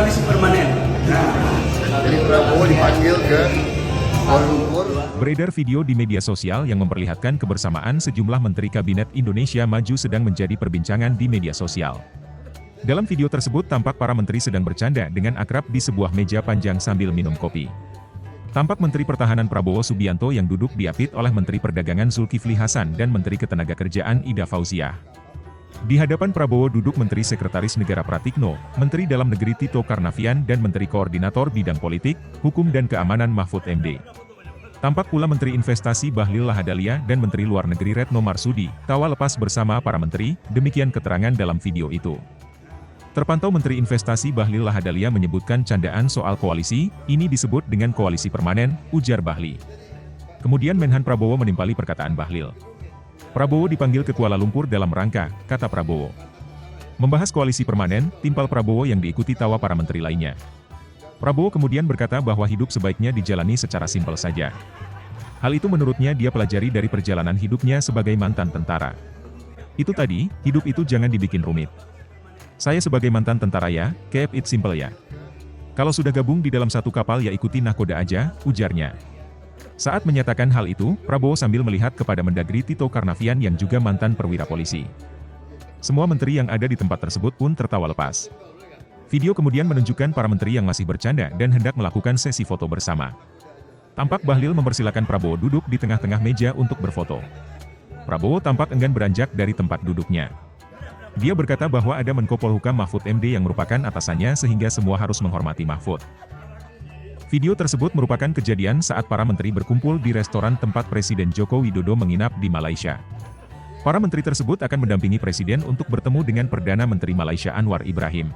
koalisi permanen. Nah, Jadi Prabowo dipanggil ke Kuala Lumpur. Beredar video di media sosial yang memperlihatkan kebersamaan sejumlah Menteri Kabinet Indonesia Maju sedang menjadi perbincangan di media sosial. Dalam video tersebut tampak para menteri sedang bercanda dengan akrab di sebuah meja panjang sambil minum kopi. Tampak Menteri Pertahanan Prabowo Subianto yang duduk diapit oleh Menteri Perdagangan Zulkifli Hasan dan Menteri Ketenagakerjaan Ida Fauziah. Di hadapan Prabowo duduk Menteri Sekretaris Negara Pratikno, Menteri Dalam Negeri Tito Karnavian dan Menteri Koordinator Bidang Politik, Hukum dan Keamanan Mahfud MD. Tampak pula Menteri Investasi Bahlil Lahadalia dan Menteri Luar Negeri Retno Marsudi, tawa lepas bersama para menteri, demikian keterangan dalam video itu. Terpantau Menteri Investasi Bahlil Lahadalia menyebutkan candaan soal koalisi, ini disebut dengan koalisi permanen, ujar Bahli. Kemudian Menhan Prabowo menimpali perkataan Bahlil. Prabowo dipanggil ke Kuala Lumpur dalam rangka, kata Prabowo. Membahas koalisi permanen, timpal Prabowo yang diikuti tawa para menteri lainnya. Prabowo kemudian berkata bahwa hidup sebaiknya dijalani secara simpel saja. Hal itu menurutnya dia pelajari dari perjalanan hidupnya sebagai mantan tentara. Itu tadi, hidup itu jangan dibikin rumit. Saya sebagai mantan tentara ya, keep it simple ya. Kalau sudah gabung di dalam satu kapal ya ikuti nahkoda aja, ujarnya. Saat menyatakan hal itu, Prabowo sambil melihat kepada Mendagri Tito Karnavian yang juga mantan perwira polisi. Semua menteri yang ada di tempat tersebut pun tertawa lepas. Video kemudian menunjukkan para menteri yang masih bercanda dan hendak melakukan sesi foto bersama. Tampak Bahlil mempersilakan Prabowo duduk di tengah-tengah meja untuk berfoto. Prabowo tampak enggan beranjak dari tempat duduknya. Dia berkata bahwa ada Menko Polhukam Mahfud MD yang merupakan atasannya sehingga semua harus menghormati Mahfud. Video tersebut merupakan kejadian saat para menteri berkumpul di restoran tempat Presiden Joko Widodo menginap di Malaysia. Para menteri tersebut akan mendampingi Presiden untuk bertemu dengan Perdana Menteri Malaysia Anwar Ibrahim.